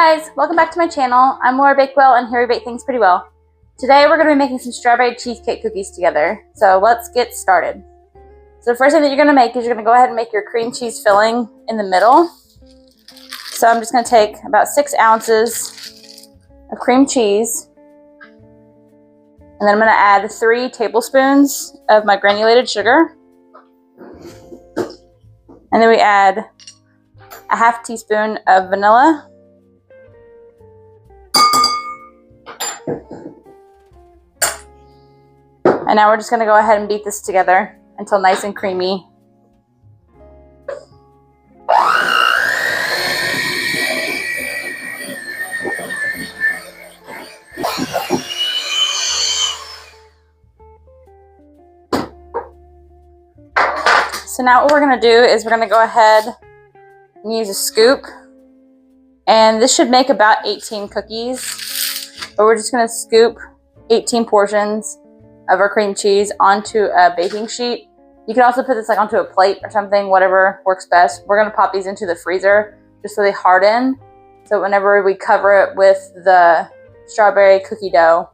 guys, welcome back to my channel. I'm Laura Bakewell and here we bake things pretty well. Today we're going to be making some strawberry cheesecake cookies together. So let's get started. So the first thing that you're going to make is you're going to go ahead and make your cream cheese filling in the middle. So I'm just going to take about 6 ounces of cream cheese. And then I'm going to add 3 tablespoons of my granulated sugar. And then we add a half teaspoon of vanilla. And now we're just going to go ahead and beat this together until nice and creamy. So now what we're going to do is we're going to go ahead and use a scoop. And this should make about 18 cookies. But we're just going to scoop 18 portions of our cream cheese onto a baking sheet. You can also put this onto a plate or something, whatever works best. We're going to pop these into the freezer just so they harden. So whenever we cover it with the strawberry cookie dough,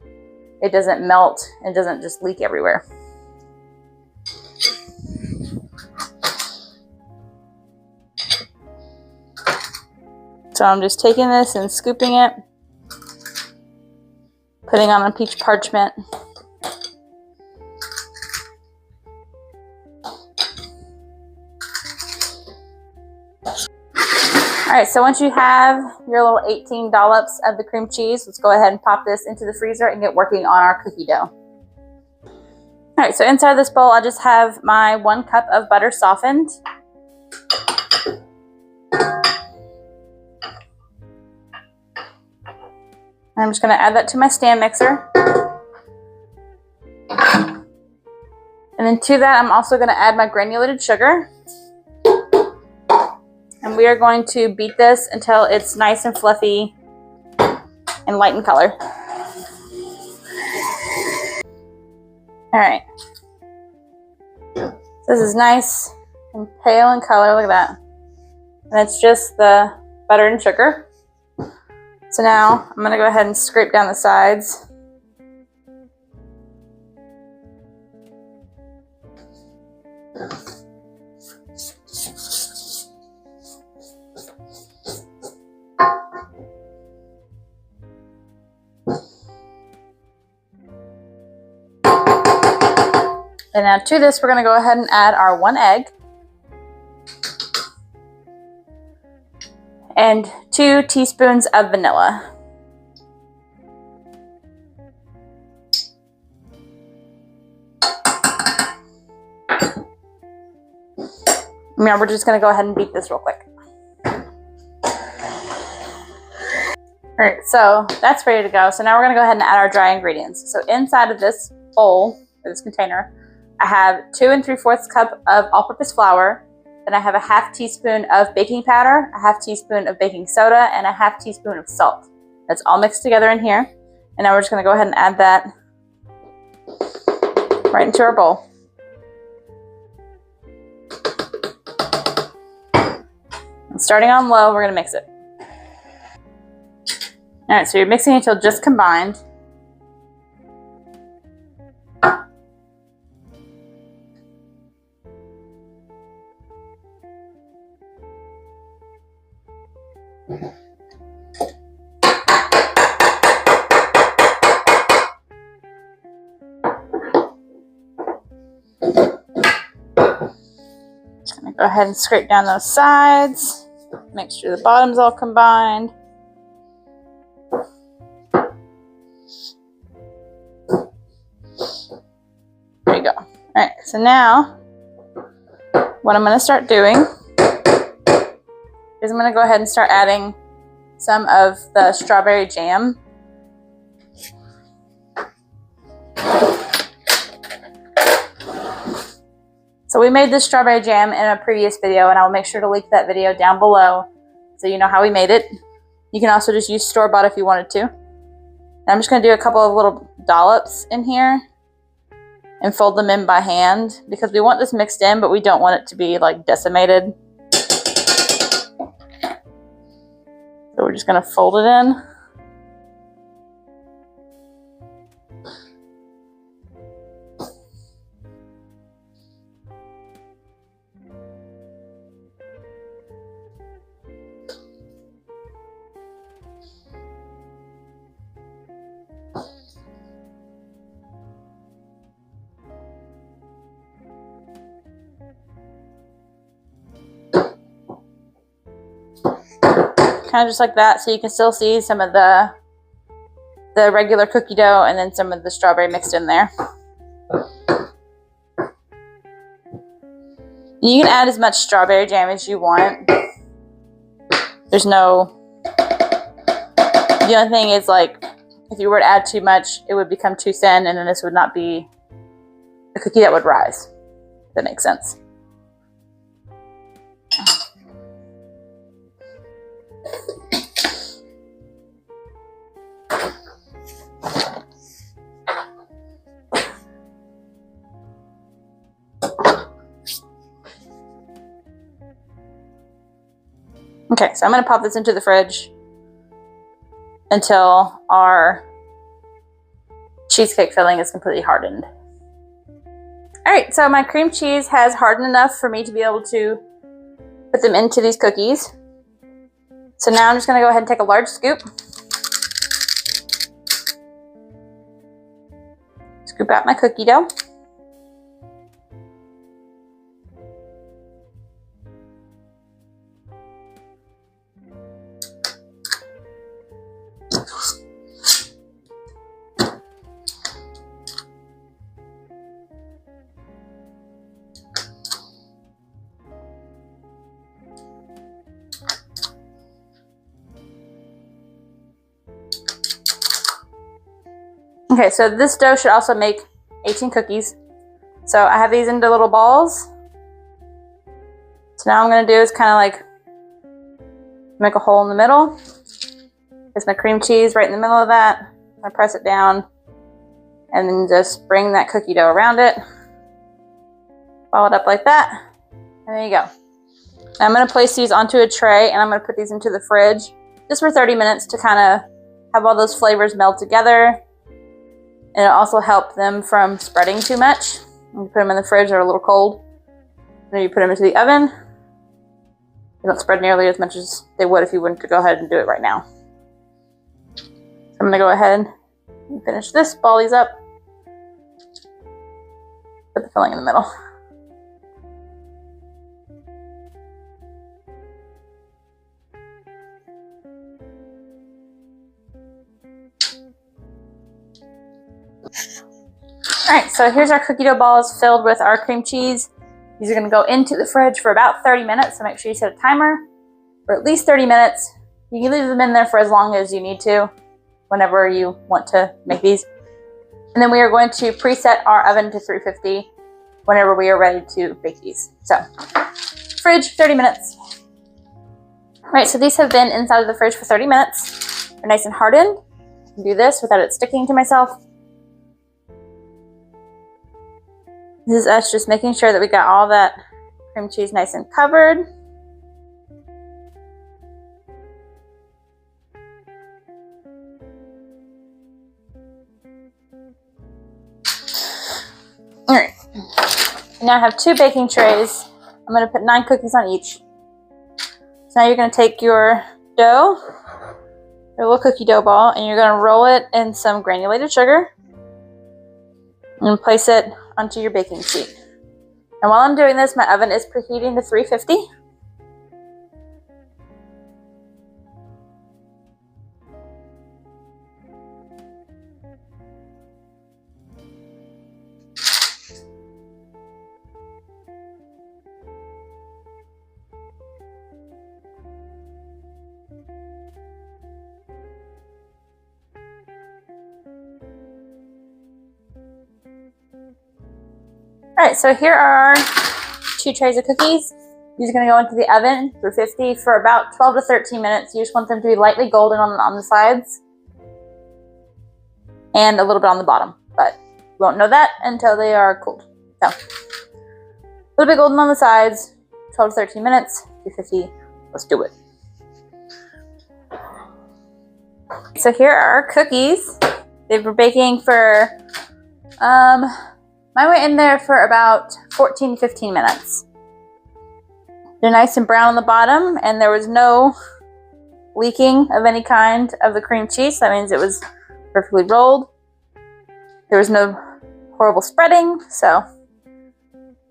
it doesn't melt and doesn't just leak everywhere. So I'm just taking this and scooping it, putting on a peach parchment. Alright, so once you have your little 18 dollops of the cream cheese, let's go ahead and pop this into the freezer and get working on our cookie dough. Alright, so inside of this bowl, I just have my 1 cup of butter softened. I'm just going to add that to my stand mixer. And then to that, I'm also going to add my granulated sugar. And we are going to beat this until it's nice and fluffy and light in color. Alright. This is nice and pale in color. Look at that. And it's just the butter and sugar. So now I'm going to go ahead and scrape down the sides. And now to this, we're going to go ahead and add our 1 egg and 2 teaspoons of vanilla. Now we're just going to go ahead and beat this real quick. Alright, so that's ready to go. So now we're going to go ahead and add our dry ingredients. So inside of this bowl, or this container, I have 2 3/4 cup of all-purpose flour. Then I have a half teaspoon of baking powder, a half teaspoon of baking soda, and a half teaspoon of salt. That's all mixed together in here. And now we're just going to go ahead and add that right into our bowl. And starting on low, we're going to mix it. Alright, so you're mixing it until just combined. Just gonna go ahead and scrape down those sides, make sure the bottom's all combined. There you go. Alright, so now what I'm gonna start doing is I'm going to go ahead and start adding some of the strawberry jam. So we made this strawberry jam in a previous video, and I'll make sure to link that video down below so you know how we made it. You can also just use store-bought if you wanted to. And I'm just going to do a couple of little dollops in here and fold them in by hand because we want this mixed in, but we don't want it to be like decimated. just gonna fold it in. Kind of just like that, so you can still see some of the regular cookie dough and then some of the strawberry mixed in there. You can add as much strawberry jam as you want. There's no... The only thing is, like, if you were to add too much, it would become too thin, and then this would not be a cookie that would rise. If that makes sense. Okay, so I'm going to pop this into the fridge until our cheesecake filling is completely hardened. Alright, so my cream cheese has hardened enough for me to be able to put them into these cookies. So now I'm just going to go ahead and take a large scoop. Scoop out my cookie dough. Okay, so this dough should also make 18 cookies. So I have these into little balls. So now what I'm going to do is kind of like make a hole in the middle. There's my cream cheese right in the middle of that. I press it down and then just bring that cookie dough around it. Follow it up like that. And there you go. Now I'm going to place these onto a tray and I'm going to put these into the fridge just for 30 minutes to kind of have all those flavors meld together. And it'll also help them from spreading too much. When you put them in the fridge, they're a little cold. Then you put them into the oven. They don't spread nearly as much as they would if you wouldn't go ahead and do it right now. So I'm going to go ahead and finish this, ball these up. Put the filling in the middle. Alright, so here's our cookie dough balls filled with our cream cheese. These are going to go into the fridge for about 30 minutes, so make sure you set a timer for at least 30 minutes. You can leave them in there for as long as you need to, whenever you want to make these. And then we are going to preset our oven to 350 whenever we are ready to bake these. So, fridge, 30 minutes. Alright, so these have been inside of the fridge for 30 minutes. They're nice and hardened. I can do this without it sticking to myself. This is us just making sure that we got all that cream cheese nice and covered. Alright, now I have 2 baking trays. I'm going to put 9 cookies on each. So now you're going to take your dough, your little cookie dough ball, and you're going to roll it in some granulated sugar and place it onto your baking sheet. And while I'm doing this, my oven is preheating to 350. Alright, so here are our 2 trays of cookies. These are going to go into the oven 350 for about 12 to 13 minutes. You just want them to be lightly golden on the sides and a little bit on the bottom, but you won't know that until they are cooled. So, a little bit golden on the sides, 12 to 13 minutes, 350. Let's do it. So here are our cookies. They were baking for, mine went in there for about 14, 15 minutes. They're nice and brown on the bottom, and there was no leaking of any kind of the cream cheese. That means it was perfectly rolled. There was no horrible spreading, so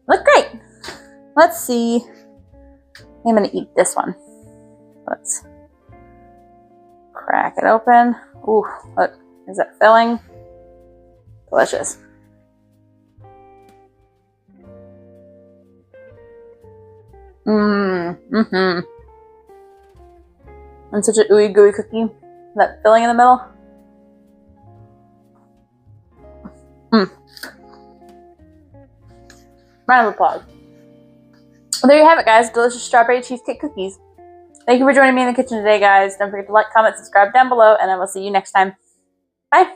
look great. Let's see. I'm gonna eat this one. Let's crack it open. Ooh, look, is that filling? Delicious. Mm-hmm. And such a ooey gooey cookie. That filling in the middle. Round of applause. Well, there you have it, guys. Delicious strawberry cheesecake cookies. Thank you for joining me in the kitchen today, guys. Don't forget to like, comment, subscribe down below, and I will see you next time. Bye.